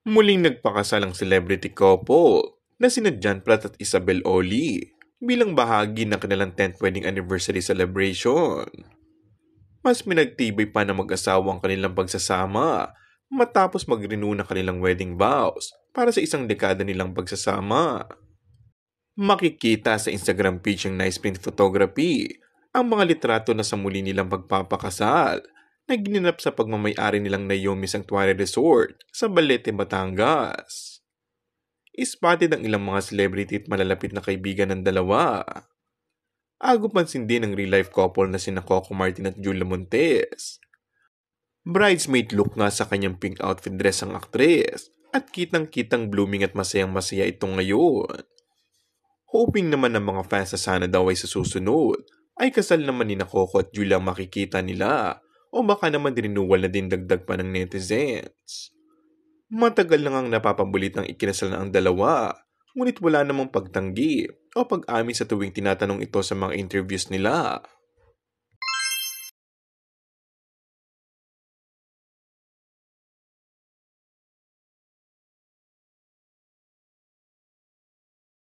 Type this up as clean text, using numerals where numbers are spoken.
Muling nagpakasal ang celebrity couple na sina John Platt at Isabel Oli bilang bahagi ng kanilang 10th wedding anniversary celebration. Mas pinagtibay pa ng mag-asawa ang kanilang pagsasama matapos mag-renew ng kanilang wedding vows para sa isang dekada nilang pagsasama. Makikita sa Instagram page ng Nice Print Photography ang mga litrato na sa muli nilang pagpapakasal na ginanap sa pagmamayari nilang Naomi Sanctuary Resort sa Balete, Batangas. Ispatid ang ilang mga celebrity at malalapit na kaibigan ng dalawa. Agos pansin din ang real-life couple na sina Coco Martin at Julia Montes. Bridesmaid look nga sa kanyang pink outfit dress ang aktres at kitang-kitang blooming at masayang-masaya ito ngayon. Hoping naman ng mga fans na sana daw ay sa susunod ay kasal naman ni Coco at Julia ang makikita nila o baka naman renewal na din dagdag pa ng netizens. Matagal na ngang napapabulit ang ikinasal na ang dalawa, ngunit wala namang pagtanggi o pag-amin sa tuwing tinatanong ito sa mga interviews nila.